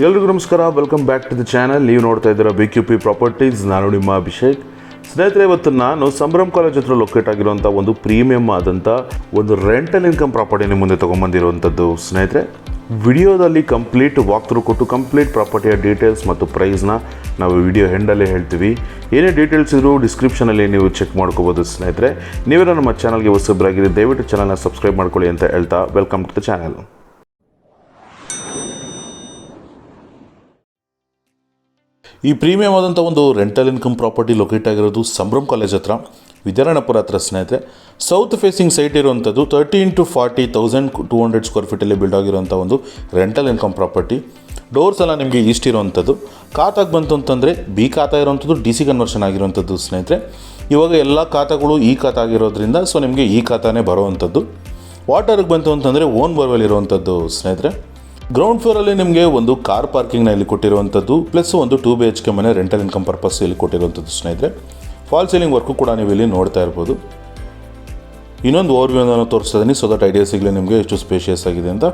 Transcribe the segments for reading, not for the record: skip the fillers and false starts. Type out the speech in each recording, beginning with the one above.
ಎಲ್ರಿಗೂ ನಮಸ್ಕಾರ, welcome back to the channel. ನೀವು ನೋಡ್ತಾ ಇದ್ದೀರಾ BQP ಪ್ರಾಪರ್ಟೀಸ್. ನಾನು ನಿಮ್ಮ ಅಭಿಷೇಕ್. ಸ್ನೇಹಿತರೆ, ಇವತ್ತು ನಾನು ಸಂಭ್ರಮ್ ಕಾಲೇಜ್ ಹತ್ರ ಲೊಕೇಟ್ ಆಗಿರುವಂಥ ಒಂದು ಪ್ರೀಮಿಯಮ್ ಆದಂಥ ಒಂದು ರೆಂಟಲ್ ಇನ್ಕಮ್ ಪ್ರಾಪರ್ಟಿ ನಿಮ್ಮ ಮುಂದೆ ತೊಗೊಂಬಂದಿರುವಂಥದ್ದು. ಸ್ನೇಹಿತರೆ, ವಿಡಿಯೋದಲ್ಲಿ ಕಂಪ್ಲೀಟ್ ವಾಕ್ ಥ್ರೂ ಕೊಟ್ಟು ಕಂಪ್ಲೀಟ್ ಪ್ರಾಪರ್ಟಿಯ ಡೀಟೇಲ್ಸ್ ಮತ್ತು ಪ್ರೈಸ್ನ ನಾವು ವಿಡಿಯೋ ಎಂಡಲ್ಲೇ ಹೇಳ್ತೀವಿ. ಏನೇ ಡೀಟೇಲ್ಸ್ ಇದ್ದರೂ ಡಿಸ್ಕ್ರಿಪ್ಷನಲ್ಲಿ ನೀವು ಚೆಕ್ ಮಾಡ್ಕೋಬೋದು. ಸ್ನೇಹಿತರೆ, ನೀವೆಲ್ಲ ನಮ್ಮ ಚಾನಲ್ಗೆ ಹೊಸಬರಾಗಿದೆ, ದಯವಿಟ್ಟು ಚಾನಲ್ನ ಸಬ್ಸ್ಕ್ರೈಬ್ ಮಾಡ್ಕೊಳ್ಳಿ ಅಂತ ಹೇಳ್ತಾ ವೆಲ್ಕಮ್ ಟು ದ ಚಾನಲ್. ಈ ಪ್ರೀಮಿಯಮ್ ಆದಂಥ ಒಂದು ರೆಂಟಲ್ ಇನ್ಕಮ್ ಪ್ರಾಪರ್ಟಿ ಲೊಕೇಟ್ ಆಗಿರೋದು ಸಂಭ್ರಮ್ ಕಾಲೇಜ್ ಹತ್ರ, ವಿದ್ಯಾರಣ್ಯಪುರ ಹತ್ರ. ಸ್ನೇಹಿತರೆ, ಸೌತ್ ಫೇಸಿಂಗ್ ಸೈಟ್ ಇರುವಂಥದ್ದು 30x40,200 ಸ್ಕ್ವೇರ್ ಫೀಟಲ್ಲಿ ಬಿಲ್ಡ್ ಆಗಿರುವಂಥ ಒಂದು ರೆಂಟಲ್ ಇನ್ಕಮ್ ಪ್ರಾಪರ್ಟಿ. ಡೋರ್ಸ್ ಎಲ್ಲ ನಿಮಗೆ ಈಸ್ಟ್ ಇರುವಂಥದ್ದು. ಖಾತಾಗೆ ಬಂತು ಅಂತಂದರೆ ಬಿ ಖಾತಾ ಇರುವಂಥದ್ದು, DC ಕನ್ವರ್ಷನ್ ಆಗಿರುವಂಥದ್ದು. ಸ್ನೇಹಿತರೆ, ಇವಾಗ ಎಲ್ಲ ಖಾತಾಗಳು ಈ ಖಾತಾ ಆಗಿರೋದ್ರಿಂದ ನಿಮಗೆ ಈ ಖಾತಾನೇ ಬರೋವಂಥದ್ದು. ವಾಟರ್ಗೆ ಬಂತು ಅಂತಂದರೆ ಓನ್ ಬೋರ್ವೆಲ್ ಇರುವಂಥದ್ದು. ಸ್ನೇಹಿತರೆ, ಗ್ರೌಂಡ್ ಫ್ಲೋರಲ್ಲಿ ನಿಮಗೆ ಒಂದು ಕಾರ್ ಪಾರ್ಕಿಂಗ್ನ ಇಲ್ಲಿ ಕೊಟ್ಟಿರುವಂಥದ್ದು, ಪ್ಲಸ್ ಒಂದು 2 BHK ಮನೆ ರೆಂಟಲ್ ಇನ್ಕಮ್ ಪರ್ಪಸ್ ಇಲ್ಲಿ ಕೊಟ್ಟಿರುವಂಥದ್ದು. ಸ್ನೇಹಿತರೆ, ಫಾಲ್ ಸೀಲಿಂಗ್ ವರ್ಕು ಕೂಡ ನೀವು ಇಲ್ಲಿ ನೋಡ್ತಾ ಇರ್ಬೋದು. ಇನ್ನೊಂದು ಓವರ್ವ್ಯೂನ ತೋರಿಸ್ತಾ ಇದ್ದೀನಿ, ಸೊ ದಟ್ ಐಡಿಯಾ ಸಿಗಲಿ ನಿಮಗೆ ಎಷ್ಟು ಸ್ಪೇಷಿಯಸ್ ಆಗಿದೆ ಅಂತ.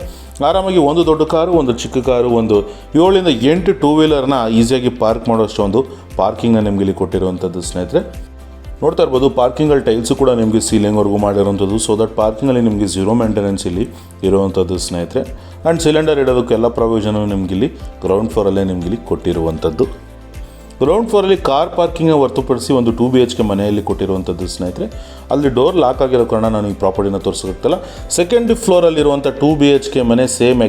ಆರಾಮಾಗಿ ಒಂದು ದೊಡ್ಡ ಕಾರು, ಒಂದು ಚಿಕ್ಕ ಕಾರು, ಒಂದು 7 ಇಂದ 8 ಟೂ ವೀಲರ್ನ ಈಸಿಯಾಗಿ ಪಾರ್ಕ್ ಮಾಡೋಷ್ಟು ಒಂದು ಪಾರ್ಕಿಂಗ್ನ ನಿಮಗೆ ಇಲ್ಲಿ ಕೊಟ್ಟಿರುವಂಥದ್ದು. ಸ್ನೇಹಿತರೆ, ನೋಡ್ತಾ ಇರ್ಬೋದು, ಪಾರ್ಕಿಂಗಲ್ಲಿ ಟೈಲ್ಸು ಕೂಡ ನಿಮಗೆ ಸೀಲಿಂಗ್ವರೆಗೂ ಮಾಡಿರುವಂಥದ್ದು, ಸೊ ದಟ್ ಪಾರ್ಕಿಂಗಲ್ಲಿ ನಿಮಗೆ ಝೀರೋ ಮೇಂಟೆನೆನ್ಸ್ ಇಲ್ಲಿ ಇರುವಂಥದ್ದು. ಸ್ನೇಹಿತರೆ, ಆ್ಯಂಡ್ ಸಿಲಿಂಡರ್ ಇಡೋದಕ್ಕೆಲ್ಲ ಪ್ರೊವಿಷನು ನಿಮಗಿಲ್ಲಿ ಗ್ರೌಂಡ್ ಫ್ಲೋರಲ್ಲೇ ನಿಮಗಿಲ್ಲಿ ಕೊಟ್ಟಿರುವಂಥದ್ದು. ಗ್ರೌಂಡ್ ಫ್ಲೋರಲ್ಲಿ ಕಾರ್ ಪಾರ್ಕಿಂಗ್ ಹೊರತುಪಡಿಸಿ ಒಂದು 2 BHK ಮನೆಯಲ್ಲಿ ಕೊಟ್ಟಿರುವಂಥದ್ದು. ಸ್ನೇಹಿತರೆ, ಅಲ್ಲಿ ಡೋರ್ ಲಾಕ್ ಆಗಿರೋ ಕಾರಣ ನಾನು ಈ ಪ್ರಾಪರ್ಟಿನ ತೋರಿಸೋಕ್ಕಾಗಲ್ಲ. ಸೆಕೆಂಡ್ ಫ್ಲೋರಲ್ಲಿರುವಂಥ 2 BHK ಮನೆ ಸೇಮ್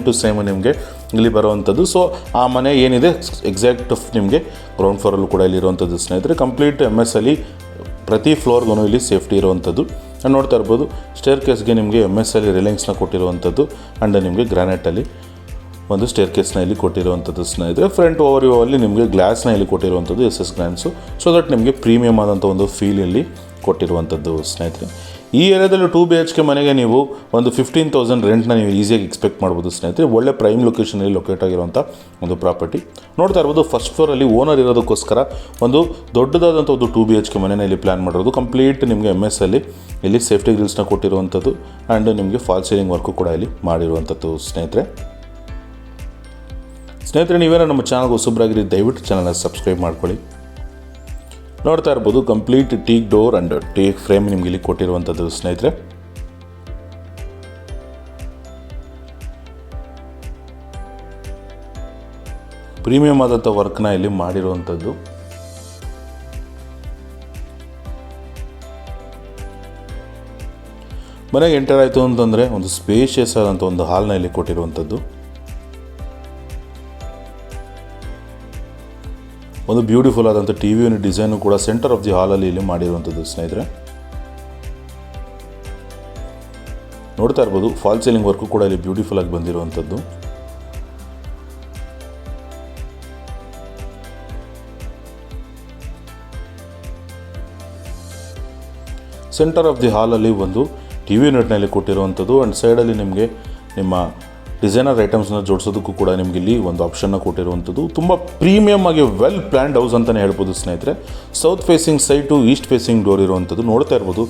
ಟು ಸೇಮ್ ನಿಮಗೆ ಇಲ್ಲಿ ಬರುವಂಥದ್ದು. ಸೊ ಆ ಮನೆ ಏನಿದೆ ಎಕ್ಸಾಕ್ಟ್ ನಿಮಗೆ ಗ್ರೌಂಡ್ ಫ್ಲೋರಲ್ಲೂ ಕೂಡ ಇಲ್ಲಿ ಇರುವಂಥದ್ದು. ಸ್ನೇಹಿತರೆ, ಕಂಪ್ಲೀಟ್ MS ಅಲ್ಲಿ ಪ್ರತಿ ಫ್ಲೋರ್ಗೂ ಇಲ್ಲಿ ಸೇಫ್ಟಿ ಇರುವಂಥದ್ದು. ನೋಡ್ತಾ ಇರ್ಬೋದು, ಸ್ಟೇರ್ ಕೇಸ್ಗೆ ನಿಮಗೆ MS ಅಲ್ಲಿ ರಿಲೈನ್ಸ್ನ ಕೊಟ್ಟಿರುವಂಥದ್ದು, ಆ್ಯಂಡ್ ನಿಮಗೆ ಗ್ರಾನೈಟಲ್ಲಿ ಒಂದು ಸ್ಟೇರ್ ಕೇಸ್ನ ಇಲ್ಲಿ ಕೊಟ್ಟಿರುವಂಥದ್ದು. ಸ್ನೇಹಿತರೆ, ಫ್ರಂಟ್ ಓವರ್ವ್ಯೂ ಅಲ್ಲಿ ನಿಮಗೆ ಗ್ಲಾಸ್ನ ಇಲ್ಲಿ ಕೊಟ್ಟಿರುವಂಥದ್ದು, SS ಗ್ಲಾನ್ಸು, ಸೊ ದಟ್ ನಿಮಗೆ ಪ್ರೀಮಿಯಮ್ ಆದಂಥ ಒಂದು ಫೀಲ್ ಇಲ್ಲಿ ಕೊಟ್ಟಿರುವಂಥದ್ದು. ಸ್ನೇಹಿತರೆ, ಈ ಏರಿಯಾದಲ್ಲಿ 2 BHK ಮನೆಗೆ ನೀವು ಒಂದು 15,000 ರೆಂಟ್ನ ನೀವು ಈಸಿಯಾಗಿ ಎಕ್ಸ್ಪೆಕ್ಟ್ ಮಾಡ್ಬೋದು. ಸ್ನೇಹಿತರೆ, ಒಳ್ಳೆ ಪ್ರೈಮ್ ಲೊಕೇಶನಲ್ಲಿ ಲೊಕೇಟ್ ಆಗಿರುವಂಥ ಒಂದು ಪ್ರಾಪರ್ಟಿ. ನೋಡ್ತಾ ಇರ್ಬೋದು, ಫಸ್ಟ್ ಫ್ಲೋರಲ್ಲಿ ಓನರ್ ಇರೋದಕ್ಕೋಸ್ಕರ ಒಂದು ದೊಡ್ಡದಾದಂಥ ಒಂದು 2 BHK ಮನೆನ ಇಲ್ಲಿ ಪ್ಲ್ಯಾನ್ ಮಾಡಿರೋದು. ಕಂಪ್ಲೀಟ್ ನಿಮಗೆ MS ಅಲ್ಲಿ ಇಲ್ಲಿ ಸೇಫ್ಟಿ ಗ್ರಿಲ್ಸ್ನ ಕೊಟ್ಟಿರುವಂಥದ್ದು, ಆ್ಯಂಡ್ ನಿಮಗೆ ಫಾಲ್ ಸೀಲಿಂಗ್ ವರ್ಕು ಕೂಡ ಇಲ್ಲಿ ಮಾಡಿರುವಂಥದ್ದು. ಸ್ನೇಹಿತರೆ, ನೀವೇನೋ ನಮ್ಮ ಚಾನಲ್ಗೆ ಹೊಸಬ್ರಾಗಿರಿ, ದಯವಿಟ್ಟು ಚಾನಲ್ನ ಸಬ್ಸ್ಕ್ರೈಬ್ ಮಾಡ್ಕೊಳ್ಳಿ. ನೋಡ್ತಾ ಇರ್ಬೋದು, complete teak door and teak frame ನಿಮಗೆ ಇಲ್ಲಿ ಕೊಟ್ಟಿರುವಂಥದ್ದು. ಸ್ನೇಹಿತರೆ, ಪ್ರೀಮಿಯಮ್ ಆದಂಥ ವರ್ಕ್ನ ಇಲ್ಲಿ ಮಾಡಿರುವಂಥದ್ದು. ಮನೆಗೆ ಎಂಟರ್ ಆಯಿತು ಅಂತಂದರೆ ಒಂದು ಸ್ಪೇಷಿಯಸ್ ಆದಂಥ ಒಂದು ಹಾಲ್ನ ಇಲ್ಲಿ ಕೊಟ್ಟಿರುವಂಥದ್ದು. ಒಂದು ಬ್ಯೂಟಿಫುಲ್ ಆದಂಥ TV ಯೂನಿಟ್ ಡಿಸೈನು ಕೂಡ ಸೆಂಟರ್ ಆಫ್ ದಿ ಹಾಲಲ್ಲಿ ಇಲ್ಲಿ ಮಾಡಿರುವಂಥದ್ದು. ಸ್ನೇಹಿತರೆ, ನೋಡ್ತಾ ಇರ್ಬೋದು, ಫಾಲ್ ಸೀಲಿಂಗ್ ವರ್ಕು ಕೂಡ ಇಲ್ಲಿ ಬ್ಯೂಟಿಫುಲ್ ಆಗಿ ಬಂದಿರುವಂಥದ್ದು. ಸೆಂಟರ್ ಆಫ್ ದಿ ಹಾಲಲ್ಲಿ ಒಂದು TV ಯೂನಿಟ್ನಲ್ಲಿ ಕೊಟ್ಟಿರುವಂಥದ್ದು, ಆ್ಯಂಡ್ ಸೈಡಲ್ಲಿ ನಿಮಗೆ ನಿಮ್ಮ ಡಿಸೈನರ್ ಐಟಮ್ಸ್ನ ಜೋಡಿಸೋದಕ್ಕೂ ಕೂಡ ನಿಮಗೆ ಇಲ್ಲಿ ಒಂದು ಆಪ್ಷನ್ನ ಕೊಟ್ಟಿರುವಂಥದ್ದು. ತುಂಬ ಪ್ರೀಮಿಯಮ್ ಆಗಿ ವೆಲ್ ಪ್ಲ್ಯಾನ್ಡ್ ಹೌಸ್ ಅಂತಲೇ ಹೇಳ್ಬೋದು. ಸ್ನೇಹಿತರೆ, south facing site, East facing door ಇರುವಂಥದ್ದು. ನೋಡ್ತಾ ಇರ್ಬೋದು,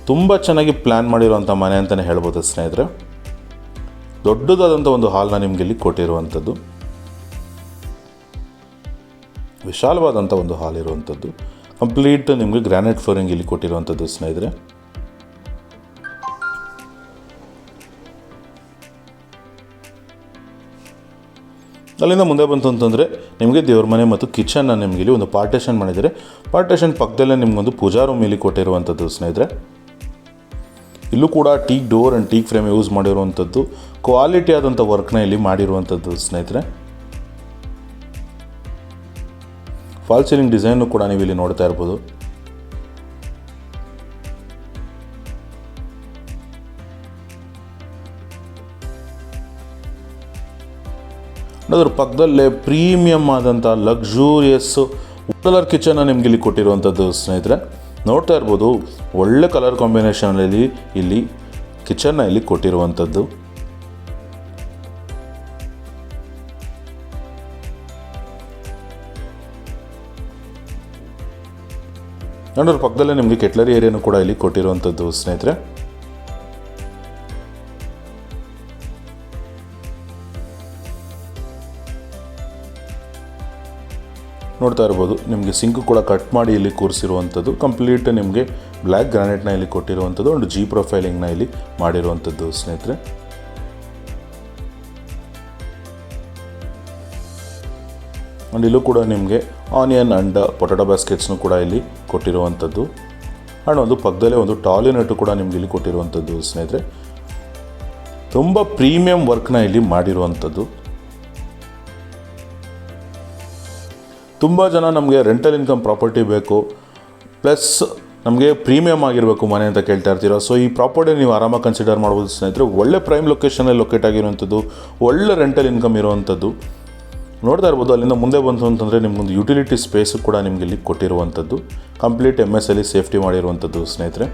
ತುಂಬ ಚೆನ್ನಾಗಿ ಪ್ಲ್ಯಾನ್ ಮಾಡಿರುವಂಥ ಮನೆ ಅಂತಲೇ ಹೇಳ್ಬೋದು. ಸ್ನೇಹಿತರೆ, ದೊಡ್ಡದಾದಂಥ ಒಂದು ಹಾಲ್ನ ನಿಮಗೆ ಇಲ್ಲಿ ಕೊಟ್ಟಿರುವಂಥದ್ದು, ವಿಶಾಲವಾದಂಥ ಒಂದು ಹಾಲ್ ಇರುವಂಥದ್ದು. ಕಂಪ್ಲೀಟ್ ನಿಮಗೆ ಗ್ರಾನೈಟ್ ಫ್ಲೋರಿಂಗ್ ಇಲ್ಲಿ ಕೊಟ್ಟಿರುವಂಥದ್ದು. ಸ್ನೇಹಿತರೆ, ಅಲ್ಲಿಂದ ಮುಂದೆ ಬಂತು ಅಂತಂದರೆ ನಿಮಗೆ ದೇವ್ರ ಮನೆ ಮತ್ತು ಕಿಚನ್ನ ನಿಮಗೆ ಇಲ್ಲಿ ಒಂದು ಪಾರ್ಟೇಷನ್ ಮಾಡಿದರೆ, ಪಾರ್ಟೇಷನ್ ಪಕ್ಕದಲ್ಲೇ ನಿಮಗೊಂದು ಪೂಜಾ ರೂಮ್ ಇಲ್ಲಿ ಕೊಟ್ಟಿರುವಂಥದ್ದು. ಸ್ನೇಹಿತರೆ, ಇಲ್ಲೂ ಕೂಡ teak door and teak frame use ಮಾಡಿರುವಂಥದ್ದು, ಕ್ವಾಲಿಟಿ ಆದಂಥ ವರ್ಕ್ನ ಇಲ್ಲಿ ಮಾಡಿರುವಂಥದ್ದು. ಸ್ನೇಹಿತರೆ, ಫಾಲ್ ಸೀಲಿಂಗ್ ಡಿಸೈನು ಕೂಡ ನೀವು ಇಲ್ಲಿ ನೋಡ್ತಾ ಇರ್ಬೋದು. ಅದರ ಪಕ್ಕದಲ್ಲೇ ಪ್ರೀಮಿಯಮ್ ಆದಂಥ ಲಕ್ಸುರಿಯಸ್ ಕಲರ್ ಕಿಚನ್ನ ನಿಮ್ಗೆ ಇಲ್ಲಿ ಕೊಟ್ಟಿರುವಂಥದ್ದು. ಸ್ನೇಹಿತರೆ, ನೋಡ್ತಾ ಇರ್ಬೋದು, ಒಳ್ಳೆ ಕಲರ್ ಕಾಂಬಿನೇಷನಲ್ಲಿ ಇಲ್ಲಿ ಕಿಚನ್ನ ಇಲ್ಲಿ ಕೊಟ್ಟಿರುವಂಥದ್ದು. ನೋಡೋದ್ರ ಪಕ್ಕದಲ್ಲೇ ನಿಮಗೆ ಕೆಟ್ಲರಿ ಏರಿಯಾನು ಕೂಡ ಇಲ್ಲಿ ಕೊಟ್ಟಿರುವಂಥದ್ದು ಸ್ನೇಹಿತರೆ. ನೋಡ್ತಾ ಇರ್ಬೋದು ನಿಮಗೆ ಸಿಂಕ್ ಕೂಡ ಕಟ್ ಮಾಡಿ ಇಲ್ಲಿ ಕೂರಿಸಿರುವಂಥದ್ದು. ಕಂಪ್ಲೀಟ್ ನಿಮಗೆ ಬ್ಲ್ಯಾಕ್ ಗ್ರಾನೈಟ್ನ ಇಲ್ಲಿ ಕೊಟ್ಟಿರುವಂಥದ್ದು. ಒಂದು ಜಿ ಪ್ರೊಫೈಲಿಂಗ್ನ ಇಲ್ಲಿ ಮಾಡಿರುವಂಥದ್ದು ಸ್ನೇಹಿತರೆ. ಆ್ಯಂಡ್ ಇಲ್ಲೂ ಕೂಡ ನಿಮಗೆ ಆನಿಯನ್ ಆ್ಯಂಡ್ ಪೊಟ್ಯಾಟೊ ಬ್ಯಾಸ್ಕೆಟ್ಸ್ನು ಕೂಡ ಇಲ್ಲಿ ಕೊಟ್ಟಿರುವಂಥದ್ದು. ಆ್ಯಂಡ್ ಒಂದು ಪಕ್ಕದಲ್ಲೇ ಒಂದು ಟಾಲಿನೆಟ್ಟು ಕೂಡ ನಿಮಗೆ ಇಲ್ಲಿ ಕೊಟ್ಟಿರುವಂಥದ್ದು ಸ್ನೇಹಿತರೆ. ತುಂಬ ಪ್ರೀಮಿಯಂ ವರ್ಕ್ನ ಇಲ್ಲಿ ಮಾಡಿರುವಂಥದ್ದು. ತುಂಬ ಜನ ನಮಗೆ ರೆಂಟಲ್ ಇನ್ಕಮ್ ಪ್ರಾಪರ್ಟಿ ಬೇಕು ಪ್ಲಸ್ ನಮಗೆ ಪ್ರೀಮಿಯಮ್ ಆಗಿರಬೇಕು ಮನೆ ಅಂತ ಕೇಳ್ತಾ ಇರ್ತೀರ. ಸೊ ಈ ಪ್ರಾಪರ್ಟಿ ನೀವು ಆರಾಮಾಗಿ ಕನ್ಸಿಡರ್ ಮಾಡ್ಬೋದು ಸ್ನೇಹಿತರೆ. ಒಳ್ಳೆ ಪ್ರೈಮ್ ಲೊಕೇಶನಲ್ಲಿ ಲೊಕೇಟ್ ಆಗಿರುವಂಥದ್ದು, ಒಳ್ಳೆ ರೆಂಟಲ್ ಇನ್ಕಮ್ ಇರುವಂಥದ್ದು. ನೋಡ್ತಾ ಇರ್ಬೋದು ಅಲ್ಲಿಂದ ಮುಂದೆ ಬಂತು ಅಂತಂದರೆ ನಿಮಗೊಂದು ಯುಟಿಲಿಟಿ ಸ್ಪೇಸು ಕೂಡ ನಿಮಗೆ ಇಲ್ಲಿ ಕೊಟ್ಟಿರುವಂಥದ್ದು. ಕಂಪ್ಲೀಟ್ MS ಅಲ್ಲಿ ಸೇಫ್ಟಿ ಮಾಡಿರುವಂಥದ್ದು ಸ್ನೇಹಿತರೆ.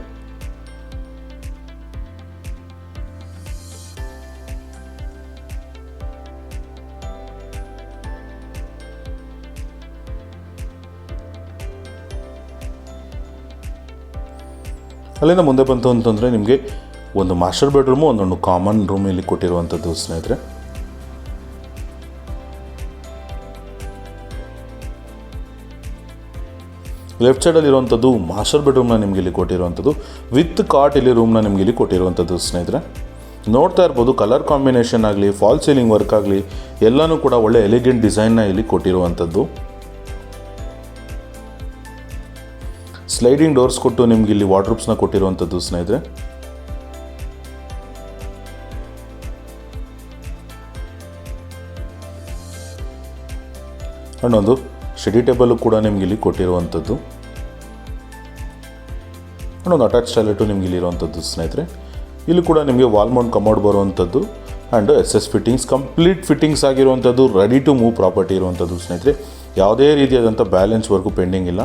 ಅಲ್ಲಿಂದ ಮುಂದೆ ಬಂತು ಅಂತಂದರೆ ನಿಮಗೆ ಒಂದು ಮಾಸ್ಟರ್ ಬೆಡ್ರೂಮು, ಒಂದೊಂದು ಕಾಮನ್ ರೂಮ್ ಇಲ್ಲಿ ಕೊಟ್ಟಿರುವಂಥದ್ದು ಸ್ನೇಹಿತರೆ. ಲೆಫ್ಟ್ ಸೈಡಲ್ಲಿ ಇರುವಂಥದ್ದು ಮಾಸ್ಟರ್ ಬೆಡ್ರೂಮ್ನ ನಿಮಗೆ ಇಲ್ಲಿ ಕೊಟ್ಟಿರುವಂಥದ್ದು. ವಿತ್ ಕಾಟ್ ಇಲ್ಲಿ ರೂಮ್ನ ನಿಮಗೆ ಇಲ್ಲಿ ಕೊಟ್ಟಿರುವಂಥದ್ದು ಸ್ನೇಹಿತರೆ. ನೋಡ್ತಾ ಇರ್ಬೋದು ಕಲರ್ ಕಾಂಬಿನೇಷನ್ ಆಗಲಿ, ಫಾಲ್ ಸೀಲಿಂಗ್ ವರ್ಕ್ ಆಗಲಿ ಎಲ್ಲನೂ ಕೂಡ ಒಳ್ಳೆ ಎಲಿಗೆಂಟ್ ಡಿಸೈನ್ನ ಇಲ್ಲಿ ಕೊಟ್ಟಿರುವಂಥದ್ದು. ಸ್ಲೈಡಿಂಗ್ ಡೋರ್ಸ್ ಕೊಟ್ಟು ನಿಮ್ಗೆ ಇಲ್ಲಿ ವಾರ್ಡ್ರೋಬ್ಸ್ನ ಕೊಟ್ಟಿರುವಂಥದ್ದು ಸ್ನೇಹಿತರೆ. ಒಂದು ಸ್ಟಡಿ ಟೇಬಲ್ ಕೂಡ ನಿಮ್ಗೆ ಇಲ್ಲಿ ಕೊಟ್ಟಿರುವಂಥದ್ದು. ಒಂದು ಅಟ್ಯಾಚ್ ಟಾಯ್ಲೆಟು ನಿಮ್ಗೆ ಇಲ್ಲಿ ಇರುವಂಥದ್ದು ಸ್ನೇಹಿತರೆ. ಇಲ್ಲಿ ಕೂಡ ನಿಮಗೆ ವಾಲ್ ಮೌಂಟ್ ಕಮೋಡ್ ಬರುವಂಥದ್ದು and SS fittings, complete fittings ಆಗಿರುವಂಥದ್ದು, ರೆಡಿ ಟು ಮೂವ್ ಪ್ರಾಪರ್ಟಿ ಇರುವಂಥದ್ದು ಸ್ನೇಹಿತರೆ. ಯಾವುದೇ ರೀತಿಯಾದಂಥ ಬ್ಯಾಲೆನ್ಸ್ ವರ್ಕು ಪೆಂಡಿಂಗ್ ಇಲ್ಲ.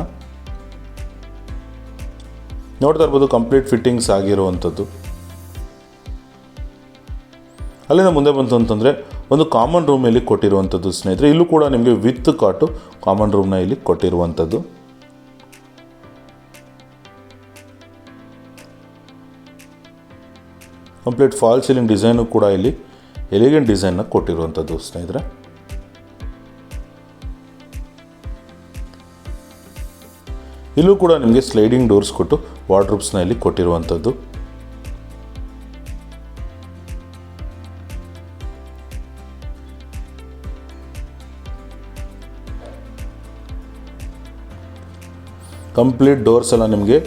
ನೋಡ್ತಾ ಇರ್ಬೋದು ಕಂಪ್ಲೀಟ್ ಫಿಟ್ಟಿಂಗ್ಸ್ ಆಗಿರುವಂಥದ್ದು. ಅಲ್ಲಿಂದ ಮುಂದೆ ಬಂತು ಅಂತಂದರೆ ಒಂದು ಕಾಮನ್ ರೂಮಲ್ಲಿ ಕೊಟ್ಟಿರುವಂಥದ್ದು ಸ್ನೇಹಿತರೆ. ಇಲ್ಲೂ ಕೂಡ ನಿಮಗೆ ವಿತ್ ಕಾಟು ಕಾಮನ್ ರೂಮ್ನ ಇಲ್ಲಿ ಕೊಟ್ಟಿರುವಂಥದ್ದು. ಕಂಪ್ಲೀಟ್ ಫಾಲ್ ಸೀಲಿಂಗ್ ಡಿಸೈನು ಕೂಡ ಇಲ್ಲಿ ಎಲಿಗೆಂಟ್ ಡಿಸೈನ್ನ ಕೊಟ್ಟಿರುವಂಥದ್ದು ಸ್ನೇಹಿತರೆ. ಇಲ್ಲೂ ಕೂಡ ನಿಮಗೆ ಸ್ಲೈಡಿಂಗ್ ಡೋರ್ಸ್ ಕೊಟ್ಟು ವಾರ್ಡ್ರೋಬ್ಸ್ನ ಇಲ್ಲಿ ಕೊಟ್ಟಿರುವಂಥದ್ದು. ಕಂಪ್ಲೀಟ್ ಡೋರ್ಸ್ ಎಲ್ಲ ನಿಮಗೆ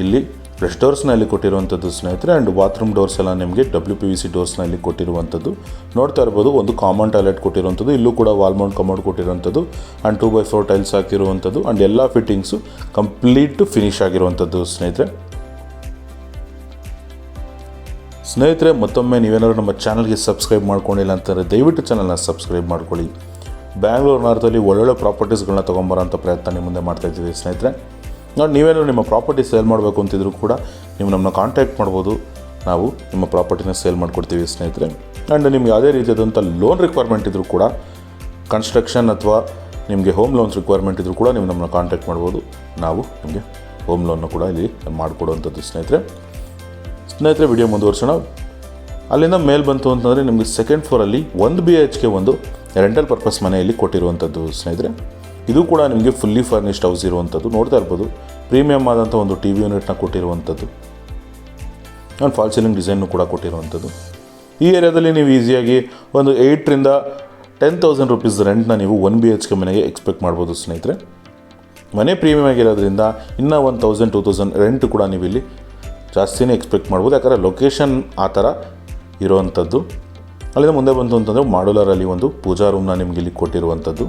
ಇಲ್ಲಿ ಬ್ರಷ್ ಡೋರ್ಸ್ನ ಇಲ್ಲಿ ಕೊಟ್ಟಿರುವಂಥದ್ದು ಸ್ನೇಹಿತರೆ. ಆ್ಯಂಡ್ ಬಾತ್ರೂಮ್ ಡೋರ್ಸ್ ಎಲ್ಲ ನಿಮಗೆ WPVC ಡೋರ್ಸ್ನ ಇಲ್ಲಿ ಕೊಟ್ಟಿರುವಂಥದ್ದು. ನೋಡ್ತಾ ಇರ್ಬೋದು ಒಂದು ಕಾಮನ್ ಟಾಯ್ಲೆಟ್ ಕೊಟ್ಟಿರುವಂಥದ್ದು. ಇಲ್ಲೂ ಕೂಡ ವಾಲ್ ಮೌಂಟ್ ಕಮೋಡ್ ಕೊಟ್ಟಿರುವಂಥದ್ದು ಆ್ಯಂಡ್ 2x4 ಟೈಲ್ಸ್ ಹಾಕಿರುವಂಥದ್ದು. ಆ್ಯಂಡ್ ಎಲ್ಲ ಫಿಟ್ಟಿಂಗ್ಸು ಕಂಪ್ಲೀಟ್ ಫಿನಿಶ್ ಆಗಿರುವಂಥದ್ದು ಸ್ನೇಹಿತರೆ. ಮತ್ತೊಮ್ಮೆ ನೀವೇನಾದ್ರು ನಮ್ಮ ಚಾನಲ್ಗೆ ಸಬ್ಸ್ಕ್ರೈಬ್ ಮಾಡ್ಕೊಂಡಿಲ್ಲ ಅಂತಂದರೆ ದಯವಿಟ್ಟು ಚಾನಲ್ನ ಸಬ್ಸ್ಕ್ರೈಬ್ ಮಾಡ್ಕೊಳ್ಳಿ. ಬ್ಯಾಂಗ್ಳೂರು ನಾರ್ತಲ್ಲಿ ಒಳ್ಳೊಳ್ಳೆ ಪ್ರಾಪರ್ಟೀಸ್ಗಳನ್ನ ತೊಗೊಂಬರೋಂಥ ಪ್ರಯತ್ನ ನಿಮ್ಮ ಮುಂದೆ ಮಾಡ್ತಾಯಿದ್ದೀವಿ ಸ್ನೇಹಿತರೆ. ನೋಡಿ ನೀವೇನಾದ್ರು ನಿಮ್ಮ ಪ್ರಾಪರ್ಟಿ ಸೇಲ್ ಮಾಡಬೇಕು ಅಂತಿದ್ರು ಕೂಡ ನೀವು ನಮ್ಮನ್ನ ಕಾಂಟ್ಯಾಕ್ಟ್ ಮಾಡ್ಬೋದು. ನಾವು ನಿಮ್ಮ ಪ್ರಾಪರ್ಟಿನ ಸೇಲ್ ಮಾಡಿಕೊಡ್ತೀವಿ ಸ್ನೇಹಿತರೆ. ಆ್ಯಂಡ್ ನಿಮ್ಗೆ ಯಾವುದೇ ರೀತಿಯಾದಂಥ ಲೋನ್ ರಿಕ್ವೈರ್ಮೆಂಟ್ ಇದ್ದರೂ ಕೂಡ, ಕನ್ಸ್ಟ್ರಕ್ಷನ್ ಅಥವಾ ನಿಮಗೆ ಹೋಮ್ ಲೋನ್ಸ್ ರಿಕ್ವೈರ್ಮೆಂಟ್ ಇದ್ದರೂ ಕೂಡ ನೀವು ನಮ್ಮನ್ನ ಕಾಂಟ್ಯಾಕ್ಟ್ ಮಾಡ್ಬೋದು. ನಾವು ನಿಮಗೆ ಹೋಮ್ ಲೋನ್ನ ಕೂಡ ಇಲ್ಲಿ ಮಾಡಿಕೊಡುವಂಥದ್ದು ಸ್ನೇಹಿತರೆ. ವಿಡಿಯೋ ಮುಂದುವರ್ಸೋಣ. ಅಲ್ಲಿಂದ ಮೇಲ್ ಬಂತು ಅಂತಂದರೆ ನಿಮಗೆ ಸೆಕೆಂಡ್ ಫ್ಲೋರಲ್ಲಿ 1 BHK ಒಂದು ರೆಂಟಲ್ ಪರ್ಪಸ್ ಮನೆಯಲ್ಲಿ ಕೊಟ್ಟಿರುವಂಥದ್ದು ಸ್ನೇಹಿತರೆ. ಇದು ಕೂಡ ನಿಮಗೆ ಫುಲ್ಲಿ ಫರ್ನಿಶ್ಡ್ ಹೌಸ್ ಇರುವಂಥದ್ದು. ನೋಡ್ತಾ ಇರ್ಬೋದು ಪ್ರೀಮಿಯಮ್ ಆದಂಥ ಒಂದು TV ಯೂನಿಟ್ನ ಕೊಟ್ಟಿರುವಂಥದ್ದು ಆ್ಯಂಡ್ ಫಾಲ್ ಸೀಲಿಂಗ್ ಡಿಸೈನ್ನು ಕೂಡ ಕೊಟ್ಟಿರುವಂಥದ್ದು. ಈ ಏರಿಯಾದಲ್ಲಿ ನೀವು ಈಸಿಯಾಗಿ ಒಂದು 8,000 to 10,000 ರೂಪೀಸ್ ರೆಂಟ್ನ ನೀವು 1 BHK ಮನೆಗೆ ಎಕ್ಸ್ಪೆಕ್ಟ್ ಮಾಡ್ಬೋದು ಸ್ನೇಹಿತರೆ. ಮನೆ ಪ್ರೀಮಿಯಮ್ ಆಗಿರೋದ್ರಿಂದ ಇನ್ನೂ 1,000-2,000 ರೆಂಟ್ ಕೂಡ ನೀವು ಇಲ್ಲಿ ಜಾಸ್ತಿನೇ ಎಕ್ಸ್ಪೆಕ್ಟ್ ಮಾಡ್ಬೋದು. ಯಾಕಂದರೆ ಲೊಕೇಶನ್ ಆ ಥರ ಇರುವಂಥದ್ದು. ಅಲ್ಲಿಂದ ಮುಂದೆ ಬಂತು ಅಂತಂದರೆ ಮಾಡ್ಯುಲರಲ್ಲಿ ಒಂದು ಪೂಜಾ ರೂಮ್ನ ನಿಮ್ಗೆ ಇಲ್ಲಿ ಕೊಟ್ಟಿರುವಂಥದ್ದು.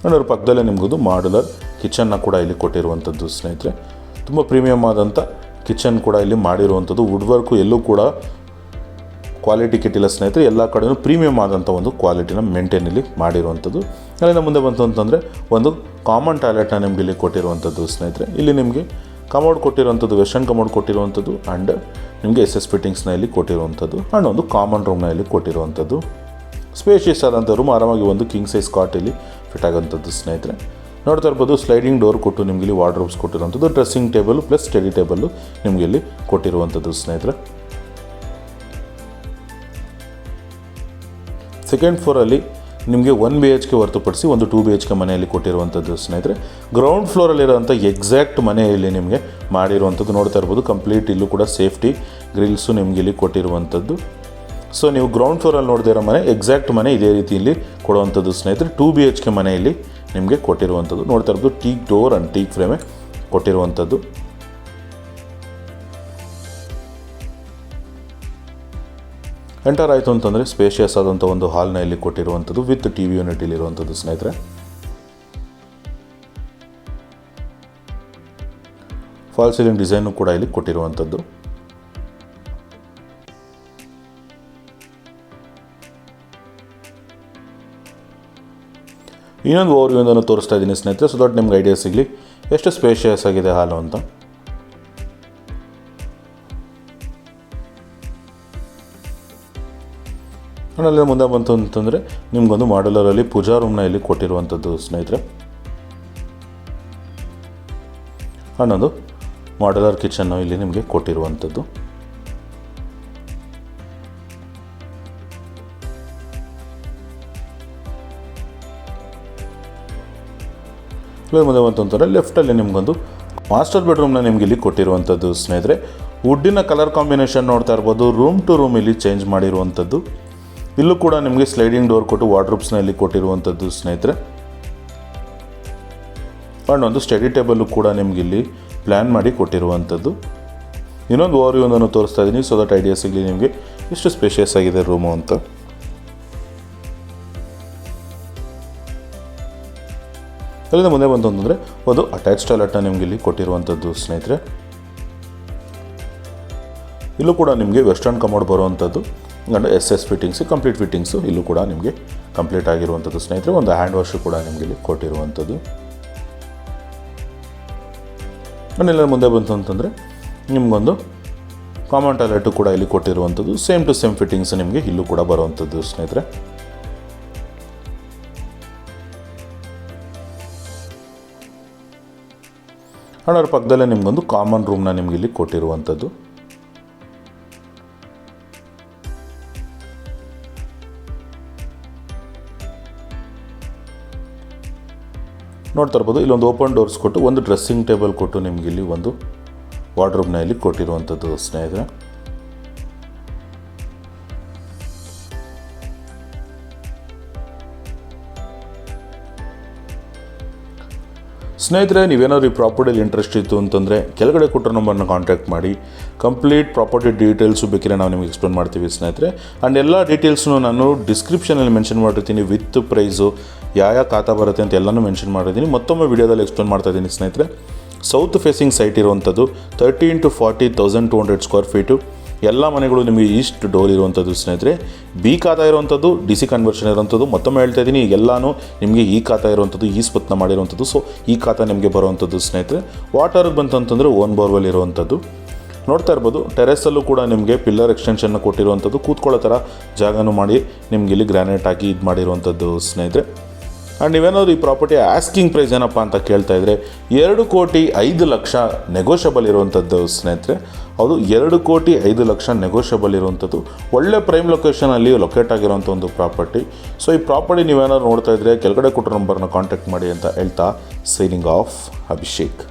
ಅದರ ಪಕ್ಕದಲ್ಲೇ ನಿಮಗೊಂದು ಮಾಡ್ಯುಲರ್ ಕಿಚನ್ನ ಕೂಡ ಇಲ್ಲಿ ಕೊಟ್ಟಿರುವಂಥದ್ದು ಸ್ನೇಹಿತರೆ. ತುಂಬ ಪ್ರೀಮಿಯಮ್ ಆದಂಥ ಕಿಚನ್ ಕೂಡ ಇಲ್ಲಿ ಮಾಡಿರುವಂಥದ್ದು. ವುಡ್ ವರ್ಕು ಎಲ್ಲೂ ಕೂಡ ಕ್ವಾಲಿಟಿ ಕೆಟ್ಟಿಲ್ಲ ಸ್ನೇಹಿತರೆ. ಎಲ್ಲ ಕಡೆಯೂ ಪ್ರೀಮಿಯಮ್ ಆದಂಥ ಒಂದು ಕ್ವಾಲಿಟಿನ ಮೇಂಟೈನ್ ಇಲ್ಲಿ ಮಾಡಿರುವಂಥದ್ದು. ಅಲ್ಲಿಂದ ಮುಂದೆ ಬಂತು ಅಂತಂದರೆ ಒಂದು ಕಾಮನ್ ಟಾಯ್ಲೆಟ್ನ ನಿಮಗೆ ಇಲ್ಲಿ ಕೊಟ್ಟಿರುವಂಥದ್ದು ಸ್ನೇಹಿತರೆ. ಇಲ್ಲಿ ನಿಮಗೆ ಕಮೋಡ್ ಕೊಟ್ಟಿರುವಂಥದ್ದು, ವೆಸ್ಟರ್ನ್ ಕಮೋಡ್ ಕೊಟ್ಟಿರುವಂಥದ್ದು ಆ್ಯಂಡ್ ನಿಮಗೆ SS ಫಿಟ್ಟಿಂಗ್ಸ್ನ ಇಲ್ಲಿ ಕೊಟ್ಟಿರುವಂಥದ್ದು ಆ್ಯಂಡ್ ಒಂದು ಕಾಮನ್ ರೂಮ್ನ ಇಲ್ಲಿ ಕೊಟ್ಟಿರುವಂಥದ್ದು. ಸ್ಪೇಷಿಯಸ್ ಆದಂಥ ರೂಮ್, ಆರಾಮಾಗಿ ಒಂದು ಕಿಂಗ್ ಸೈಜ್ ಕಾಟ್ ಇಲ್ಲಿ ಫಿಟ್ ಆಗೋಂಥದ್ದು ಸ್ನೇಹಿತರೆ. ನೋಡ್ತಾ ಇರ್ಬೋದು ಸ್ಲೈಡಿಂಗ್ ಡೋರ್ ಕೊಟ್ಟು ನಿಮಗೆ ಇಲ್ಲಿ ವಾರ್ಡ್ರೋಬ್ಸ್ ಕೊಟ್ಟಿರುವಂಥದ್ದು. Dressing table plus study table ನಿಮಗೆ ಇಲ್ಲಿ ಕೊಟ್ಟಿರುವಂಥದ್ದು ಸ್ನೇಹಿತರೆ. ಸೆಕೆಂಡ್ ಫ್ಲೋರಲ್ಲಿ ನಿಮಗೆ 1 BHK ಹೊರತುಪಡಿಸಿ ಒಂದು 2 BHK ಮನೆಯಲ್ಲಿ ಕೊಟ್ಟಿರುವಂಥದ್ದು ಸ್ನೇಹಿತರೆ. ಗ್ರೌಂಡ್ ಫ್ಲೋರಲ್ಲಿರೋಂಥ ಎಕ್ಸಾಕ್ಟ್ ಮನೆಯಲ್ಲಿ ನಿಮಗೆ ಮಾಡಿರುವಂಥದ್ದು ನೋಡ್ತಾ ಇರ್ಬೋದು. ಕಂಪ್ಲೀಟ್ ಇಲ್ಲೂ ಕೂಡ ಸೇಫ್ಟಿ ಗ್ರಿಲ್ಸು ನಿಮಗೆ ಇಲ್ಲಿ ಕೊಟ್ಟಿರುವಂಥದ್ದು. ಸೊ ನೀವು ಗ್ರೌಂಡ್ ಫ್ಲೋರಲ್ಲಿ ನೋಡದೇ ಇರೋ ಮನೆ ಎಕ್ಸಾಕ್ಟ್ ಮನೆ ಇದೇ ರೀತಿಯಲ್ಲಿ ಕೊಡುವಂಥದ್ದು ಸ್ನೇಹಿತರೆ. 2 BHK ಮನೆಯಲ್ಲಿ ನಿಮಗೆ ಕೊಟ್ಟಿರುವಂಥದ್ದು ನೋಡ್ತಾ ಇರ್ಬೋದು. ಟೀಕ್ ಡೋರ್ ಆ್ಯಂಡ್ ಟೀಕ್ ಫ್ರೇಮೇ ಕೊಟ್ಟಿರುವಂಥದ್ದು. ಎಂಟರ್ ಆಯಿತು ಅಂತಂದರೆ ಸ್ಪೇಷಿಯಸ್ ಆದಂಥ ಒಂದು ಹಾಲ್ನ ಇಲ್ಲಿ ಕೊಟ್ಟಿರುವಂಥದ್ದು ವಿತ್ TV ಯೂನಿಟ್ ಇಲ್ಲಿರುವಂಥದ್ದು ಸ್ನೇಹಿತರೆ. ಫಾಲ್ ಸೀಲಿಂಗ್ ಡಿಸೈನು ಕೂಡ ಇಲ್ಲಿ ಕೊಟ್ಟಿರುವಂಥದ್ದು. ಇನ್ನೊಂದು ಓವರ್ವ್ಯೂವನ್ನು ತೋರಿಸ್ತಾ ಇದ್ದೀನಿ ಸ್ನೇಹಿತರೆ, ಸೊ ದಟ್ ನಿಮ್ಗೆ ಐಡಿಯಾ ಸಿಗಲಿ ಎಷ್ಟು ಸ್ಪೇಷಿಯಸ್ ಆಗಿದೆ ಹಾಲು ಅಂತ. ಅಲ್ಲೇ ಮುಂದೆ ಬಂತು ಅಂತಂದರೆ ನಿಮಗೊಂದು ಮಾಡ್ಯುಲರಲ್ಲಿ ಪೂಜಾ ರೂಮ್ನ ಇಲ್ಲಿ ಕೊಟ್ಟಿರುವಂಥದ್ದು ಸ್ನೇಹಿತರೆ. ಅನ್ನೊಂದು ಮಾಡ್ಯುಲರ್ ಕಿಚನ್ನು ಇಲ್ಲಿ ನಿಮಗೆ ಕೊಟ್ಟಿರುವಂಥದ್ದು. ಮುಂದೆ ಬಂತು ಅಂತಂದರೆ ಲೆಫ್ಟಲ್ಲಿ ನಿಮಗೊಂದು ಮಾಸ್ಟರ್ ಬೆಡ್ರೂಮ್ನ ನಿಮ್ಗೆ ಇಲ್ಲಿ ಕೊಟ್ಟಿರುವಂಥದ್ದು ಸ್ನೇಹಿತರೆ. ವುಡ್ಡಿನ ಕಲರ್ ಕಾಂಬಿನೇಷನ್ ನೋಡ್ತಾ ಇರ್ಬೋದು. ರೂಮ್ ಟು ರೂಮ್ ಇಲ್ಲಿ ಚೇಂಜ್ ಮಾಡಿರುವಂಥದ್ದು. ಇಲ್ಲೂ ಕೂಡ ನಿಮಗೆ ಸ್ಲೈಡಿಂಗ್ ಡೋರ್ ಕೊಟ್ಟು ವಾರ್ಡ್ರೋಬ್ಸ್ನ ಇಲ್ಲಿ ಕೊಟ್ಟಿರುವಂಥದ್ದು ಸ್ನೇಹಿತರೆ. ಆ್ಯಂಡ್ ಒಂದು ಸ್ಟಡಿ ಟೇಬಲ್ಲು ಕೂಡ ನಿಮ್ಗೆ ಇಲ್ಲಿ ಪ್ಲ್ಯಾನ್ ಮಾಡಿ ಕೊಟ್ಟಿರುವಂಥದ್ದು. ಇನ್ನೊಂದು ಓವರ್ವ್ಯೂವನ್ನು ತೋರಿಸ್ತಾ ಇದ್ದೀನಿ ಸೊ ದಟ್ ಐಡಿಯಾ ಸಿಗಲಿ ನಿಮಗೆ ಎಷ್ಟು ಸ್ಪೇಷಿಯಸ್ ಆಗಿದೆ ರೂಮು ಅಂತ. ಅಲ್ಲಿಂದ ಮುಂದೆ ಬಂತು ಅಂತಂದರೆ ಒಂದು ಅಟ್ಯಾಚ್ ಟಾಯ್ಲೆಟ್ನ ನಿಮ್ಗೆ ಇಲ್ಲಿ ಕೊಟ್ಟಿರುವಂಥದ್ದು ಸ್ನೇಹಿತರೆ. ಇಲ್ಲೂ ಕೂಡ ನಿಮಗೆ ವೆಸ್ಟರ್ನ್ ಕಮೋಡ್ ಬರುವಂಥದ್ದು and SS fittings complete fittings ಇಲ್ಲೂ ಕೂಡ ನಿಮಗೆ ಕಂಪ್ಲೀಟ್ ಆಗಿರುವಂಥದ್ದು ಸ್ನೇಹಿತರೆ. ಒಂದು ಹ್ಯಾಂಡ್ ವಾಶು ಕೂಡ ನಿಮಗೆ ಇಲ್ಲಿ ಕೊಟ್ಟಿರುವಂಥದ್ದು. ಮನೆಲ್ಲ ಮುಂದೆ ಬಂತು ಅಂತಂದರೆ ನಿಮಗೊಂದು ಕಾಮನ್ ಟಾಯ್ಲೆಟು ಕೂಡ ಇಲ್ಲಿ ಕೊಟ್ಟಿರುವಂಥದ್ದು. ಸೇಮ್ ಟು ಸೇಮ್ ಫಿಟ್ಟಿಂಗ್ಸ್ ನಿಮಗೆ ಇಲ್ಲೂ ಕೂಡ ಬರುವಂಥದ್ದು ಸ್ನೇಹಿತರೆ. ಆ್ಯಂಡ್ ಅವ್ರ ಪಕ್ಕದಲ್ಲೇ ನಿಮಗೊಂದು ಕಾಮನ್ ರೂಮ್ನ ನಿಮ್ಗೆ ಇಲ್ಲಿ ಕೊಟ್ಟಿರುವಂಥದ್ದು. ನೋಡ್ತಾ ಇರ್ಬೋದು ಇಲ್ಲೊಂದು ಓಪನ್ ಡೋರ್ಸ್ ಕೊಟ್ಟು ಒಂದು ಡ್ರೆಸ್ಸಿಂಗ್ ಟೇಬಲ್ ಕೊಟ್ಟು ನಿಮ್ಗೆ ಇಲ್ಲಿ ಒಂದು ವಾರ್ಡ್ರೋಬ್ನ ಇಲ್ಲಿ ಕೊಟ್ಟಿರುವಂಥದ್ದು ಸ್ನೇಹಿತರೆ. ಸ್ನೇಹಿತರೆ, ನೀವೇನಾದ್ರು ಈ ಪ್ರಾಪರ್ಟಿಯಲ್ಲಿ ಇಂಟ್ರೆಸ್ಟ್ ಇತ್ತು ಅಂತಂದರೆ ಕೆಳಗಡೆ ಕೊಟ್ಟರೋ ನಂಬರ್ನ ಕಾಂಟ್ಯಾಕ್ಟ್ ಮಾಡಿ. ಕಂಪ್ಲೀಟ್ ಪ್ರಾಪರ್ಟಿ ಡೀಟೇಲ್ಸು ಬೇಕಿದ್ರೆ ನಾವು ನಿಮಗೆ ಎಕ್ಸ್ಪ್ಲೇನ್ ಮಾಡ್ತೀವಿ ಸ್ನೇಹಿತರೆ. ಆ್ಯಂಡ್ ಎಲ್ಲ ಡೀಟೇಲ್ಸ್ನು ನಾನು ಡಿಸ್ಕ್ರಿಪ್ಷನಲ್ಲಿ ಮೆನ್ಷನ್ ಮಾಡಿರ್ತೀನಿ. ವಿತ್ ಪ್ರೈಸು ಯಾವ ಖಾತಾ ಬರುತ್ತೆ ಅಂತ ಎಲ್ಲನೂ ಮೆನ್ಷನ್ ಮಾಡಿದ್ದೀನಿ. ಮತ್ತೊಮ್ಮೆ ವಿಡಿಯೋದಲ್ಲಿ ಎಕ್ಸ್ಪ್ಲೇನ್ ಮಾಡ್ತಾ ಇದ್ದೀನಿ ಸ್ನೇಹಿತರೆ. ಸೌತ್ ಫೇಸಿಂಗ್ ಸೈಟ್ ಇರುವಂಥದ್ದು 30 × 40 1200 ಸ್ಕ್ವೇರ್ ಫೀಟು. ಎಲ್ಲ ಮನೆಗಳು ನಿಮಗೆ ಈಸ್ಟ್ ಡೋರ್ ಇರುವಂಥದ್ದು ಸ್ನೇಹಿತರೆ. ಬಿ ಖಾತಾ ಇರುವಂಥದ್ದು, DC ಕನ್ವರ್ಷನ್ ಇರುವಂಥದ್ದು. ಮತ್ತೊಮ್ಮೆ ಹೇಳ್ತಾ ಇದ್ದೀನಿ, ಎಲ್ಲನೂ ನಿಮಗೆ ಈ ಖಾತಾ ಇರುವಂಥದ್ದು, ಈ ಸ್ಪತ್ನ ಮಾಡಿರುವಂಥದ್ದು. ಸೊ ಈ ಖಾತಾ ನಿಮಗೆ ಬರುವಂಥದ್ದು ಸ್ನೇಹಿತರೆ. ವಾಟರ್ಗೆ ಬಂತಂತಂದರೆ ಓನ್ ಬೋರ್ವೆಲ್ ಇರುವಂಥದ್ದು. ನೋಡ್ತಾ ಇರ್ಬೋದು ಟೆರೆಸಲ್ಲೂ ಕೂಡ ನಿಮಗೆ ಪಿಲ್ಲರ್ ಎಕ್ಸ್ಟೆನ್ಷನ್ನ ಕೊಟ್ಟಿರುವಂಥದ್ದು. ಕೂತ್ಕೊಳ್ಳೋ ಥರ ಜಾಗನೂ ಮಾಡಿ ನಿಮ್ಗೆ ಇಲ್ಲಿ ಗ್ರಾನೈಟ್ ಹಾಕಿ ಇದು ಮಾಡಿರುವಂಥದ್ದು ಸ್ನೇಹಿತರೆ. ಆ್ಯಂಡ್ ನೀವೇನಾದ್ರು ಈ ಪ್ರಾಪರ್ಟಿ ಆಸ್ಕಿಂಗ್ ಪ್ರೈಸ್ ಏನಪ್ಪ ಅಂತ ಕೇಳ್ತಾ ಇದ್ದರೆ 2,05,00,000 ನೆಗೋಷಿಯಬಲ್ ಇರುವಂಥದ್ದು ಸ್ನೇಹಿತರೆ. ಅದು 2,05,00,000 ನೆಗೋಷಿಯಬಲ್ ಇರುವಂಥದ್ದು. ಒಳ್ಳೆ ಪ್ರೈಮ್ ಲೊಕೇಶನಲ್ಲಿ ಲೊಕೇಟ್ ಆಗಿರೋಂಥ ಒಂದು ಪ್ರಾಪರ್ಟಿ. ಸೊ ಈ ಪ್ರಾಪರ್ಟಿ ನೀವೇನಾದ್ರು ನೋಡ್ತಾ ಇದ್ದರೆ ಕೆಳಗಡೆ ಕೊಟ್ಟರೋ ನಂಬರ್ನ ಕಾಂಟ್ಯಾಕ್ಟ್ ಮಾಡಿ ಅಂತ ಹೇಳ್ತಾ ಸೈನಿಂಗ್ ಆಫ್ ಅಭಿಷೇಕ್.